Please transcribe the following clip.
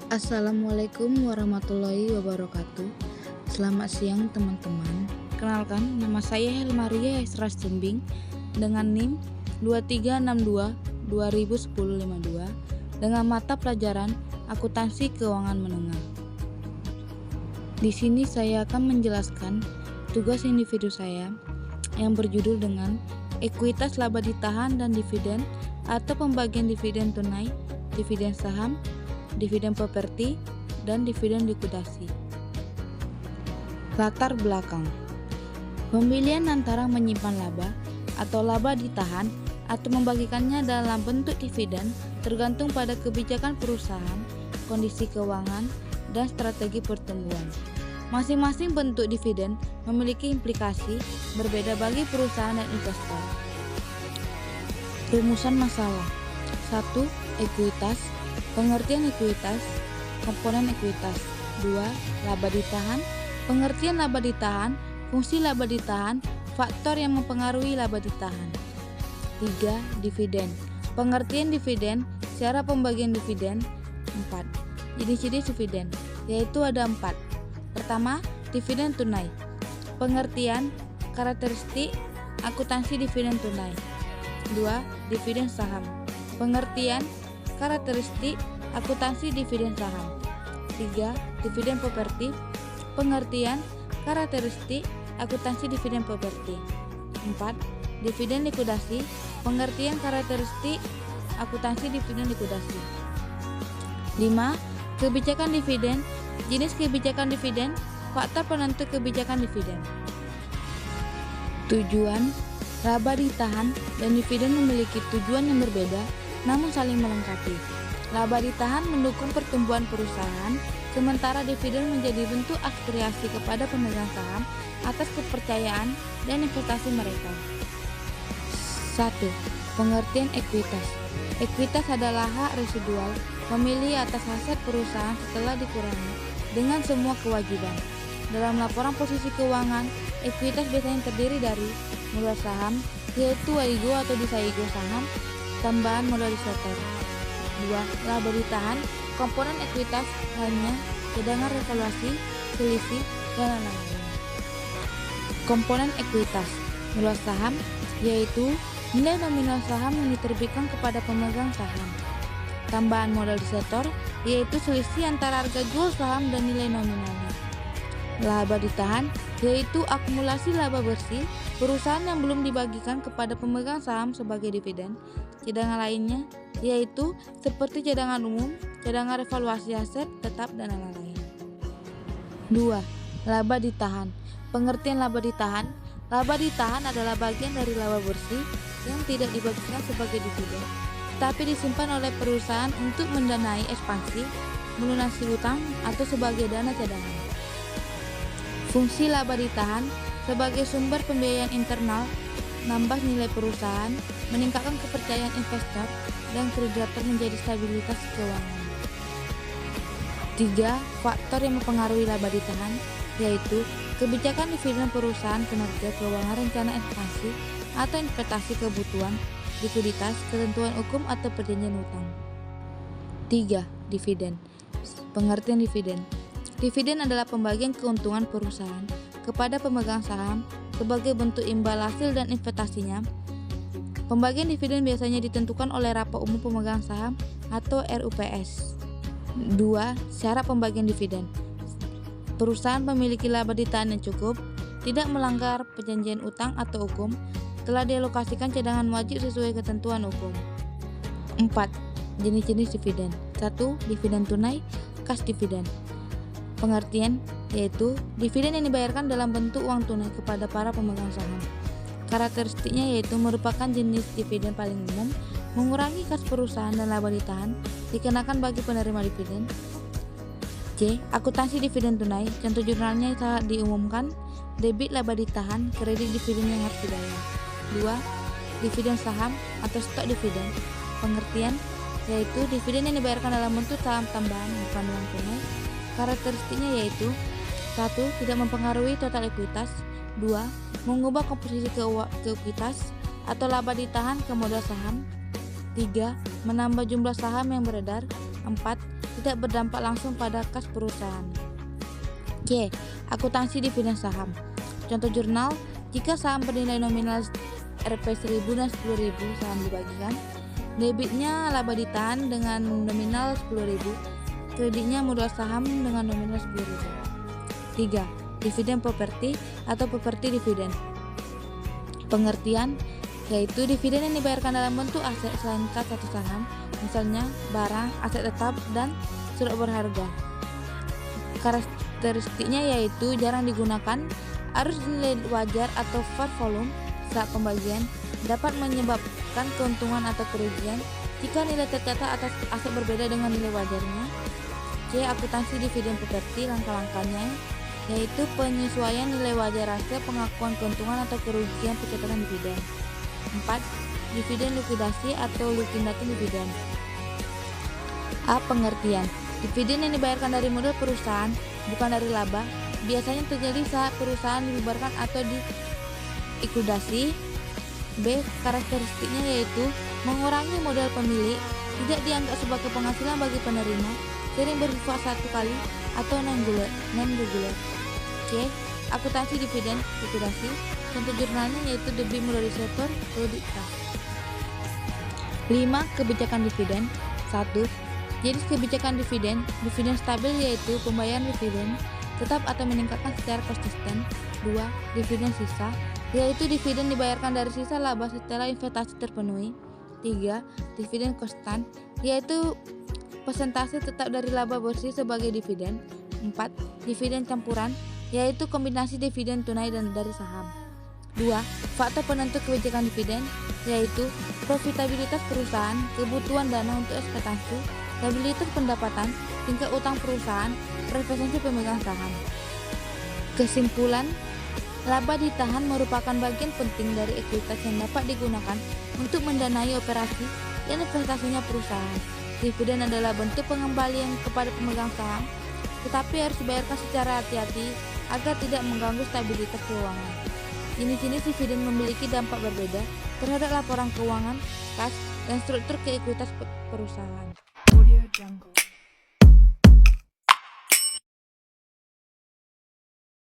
Assalamualaikum warahmatullahi wabarakatuh. Selamat siang teman-teman. Kenalkan, nama saya Helmaria Esras Jembing dengan NIM 2362-2010-52 dengan mata pelajaran Akuntansi Keuangan Menengah. Di sini saya akan menjelaskan tugas individu saya yang berjudul dengan ekuitas laba ditahan dan dividen atau pembagian dividen tunai, dividen saham, dividen properti, dan dividen likuidasi. Latar belakang. Pemilihan antara menyimpan laba atau laba ditahan atau membagikannya dalam bentuk dividen tergantung pada kebijakan perusahaan, kondisi keuangan, dan strategi pertumbuhan. Masing-masing bentuk dividen memiliki implikasi berbeda bagi perusahaan dan investor. Rumusan masalah. 1. Ekuitas. Pengertian ekuitas, komponen ekuitas. 2. Laba ditahan, pengertian laba ditahan, fungsi laba ditahan, faktor yang mempengaruhi laba ditahan. 3. Dividen, pengertian dividen, cara pembagian dividen. 4. Jenis-jenis dividen, yaitu ada 4. Pertama, dividen tunai, pengertian, karakteristik, akuntansi dividen tunai. 2. Dividen saham, pengertian, karakteristik, akuntansi dividen saham. 3. Dividen properti, pengertian, karakteristik, akuntansi dividen properti. 4. Dividen likuidasi, pengertian, karakteristik, akuntansi dividen likuidasi. 5. Kebijakan dividen, jenis kebijakan dividen, faktor penentu kebijakan dividen. Tujuan. Laba ditahan dan dividen memiliki tujuan yang berbeda namun saling melengkapi. Laba ditahan mendukung pertumbuhan perusahaan, sementara dividen menjadi bentuk apresiasi kepada pemegang saham atas kepercayaan dan investasi mereka. 1. Pengertian ekuitas. Ekuitas adalah hak residual memilih atas aset perusahaan setelah dikurangi dengan semua kewajiban. Dalam laporan posisi keuangan, ekuitas biasanya terdiri dari modal saham, yaitu WIGO atau disaigo saham, tambahan modalisator. 2. Laba ditahan, komponen ekuitas hanya cadangan revaluasi, selisih, dan lain-lain. Komponen ekuitas, modal saham, yaitu nilai nominal saham yang diterbitkan kepada pemegang saham. Tambahan modalisator, yaitu selisih antara harga jual saham dan nilai nominalnya. Laba ditahan, yaitu akumulasi laba bersih perusahaan yang belum dibagikan kepada pemegang saham sebagai dividen. Cadangan lainnya yaitu seperti cadangan umum, cadangan revaluasi aset tetap, dan lain-lain. 2. Laba ditahan. Pengertian laba ditahan. Laba ditahan adalah bagian dari laba bersih yang tidak dibagikan sebagai dividen, tetapi disimpan oleh perusahaan untuk mendanai ekspansi, melunasi utang, atau sebagai dana cadangan. Fungsi laba ditahan sebagai sumber pembiayaan internal, nambah nilai perusahaan, meningkatkan kepercayaan investor, dan kreditor menjadi stabilitas keuangan. 3. Faktor yang mempengaruhi laba ditahan, yaitu kebijakan dividen perusahaan, kinerja keuangan, rencana ekspansi atau investasi, kebutuhan, likuiditas, ketentuan hukum atau perjanjian utang. 3. Dividen. Pengertian dividen. Dividen adalah pembagian keuntungan perusahaan kepada pemegang saham sebagai bentuk imbal hasil dan investasinya. Pembagian dividen biasanya ditentukan oleh rapat umum pemegang saham atau RUPS. 2. Syarat pembagian dividen. Perusahaan memiliki laba ditahan yang cukup, tidak melanggar perjanjian utang atau hukum, telah dialokasikan cadangan wajib sesuai ketentuan hukum. 4. Jenis-jenis dividen. 1. Dividen tunai, cash dividen. Pengertian, yaitu dividen yang dibayarkan dalam bentuk uang tunai kepada para pemegang saham. Karakteristiknya yaitu merupakan jenis dividen paling umum, mengurangi kas perusahaan dan laba ditahan dikenakan bagi penerima dividen. C. Akuntansi dividen tunai. Contoh jurnalnya saat diumumkan, debit laba ditahan, kredit dividen yang harus dibayar. 2. Dividen saham atau stok dividen. Pengertian, yaitu dividen yang dibayarkan dalam bentuk saham tambahan bukan uang tunai. Karakteristiknya yaitu 1. Tidak mempengaruhi total ekuitas. 2. Mengubah komposisi ekuitas atau laba ditahan ke modal saham. 3. Menambah jumlah saham yang beredar. 4. tidak berdampak langsung pada kas perusahaan. C. Akuntansi dividen saham. Contoh jurnal, jika saham bernilai nominal Rp1.000 dan Rp10.000 saham dibagikan, debitnya laba ditahan dengan nominal Rp10.000, kreditnya modal saham dengan nominal Rp10.000. 3. Dividen properti atau properti dividen. Pengertian yaitu dividen yang dibayarkan dalam bentuk aset selain kas atau saham, misalnya barang, aset tetap, dan surat berharga. Karakteristiknya yaitu jarang digunakan, arus nilai wajar atau fair volume saat pembagian, dapat menyebabkan keuntungan atau kerugian jika nilai tercatat atas aset berbeda dengan nilai wajarnya. C. Akuntansi dividen properti. Langkah-langkahnya yaitu penyesuaian nilai wajar hasil pengakuan keuntungan atau kerugian pencatatan dividen. 4. Dividen likuidasi atau liquidating dividen. A. Pengertian. Dividen yang dibayarkan dari modal perusahaan, bukan dari laba, biasanya terjadi saat perusahaan dibubarkan atau dilikuidasi. B. Karakteristiknya yaitu mengurangi modal pemilik, tidak dianggap sebagai penghasilan bagi penerima, sering bersifat satu kali atau non-regular. C. Akuntansi dividen likuidasi. Contoh jurnalnya yaitu debit modalisator kredit kas. 5. Kebijakan dividen. 1. Jenis kebijakan dividen. Dividen stabil yaitu pembayaran dividen tetap atau meningkatkan secara konsisten. 2. Dividen sisa yaitu dividen dibayarkan dari sisa laba setelah investasi terpenuhi. 3. Dividen konstan yaitu persentase tetap dari laba bersih sebagai dividen. 4. Dividen campuran yaitu kombinasi dividen tunai dan dari saham. 2. Faktor penentu kebijakan dividen yaitu profitabilitas perusahaan, kebutuhan dana untuk ekspektasi, stabilitas pendapatan, tingkat utang perusahaan, preferensi pemegang saham. Kesimpulan, laba ditahan merupakan bagian penting dari ekuitas yang dapat digunakan untuk mendanai operasi dan investasinya perusahaan. Dividen adalah bentuk pengembalian kepada pemegang saham, tetapi harus dibayarkan secara hati-hati agar tidak mengganggu stabilitas keuangan. Jenis-jenis dividen memiliki dampak berbeda terhadap laporan keuangan, kas, dan struktur keekuitas perusahaan. Audio Jungle.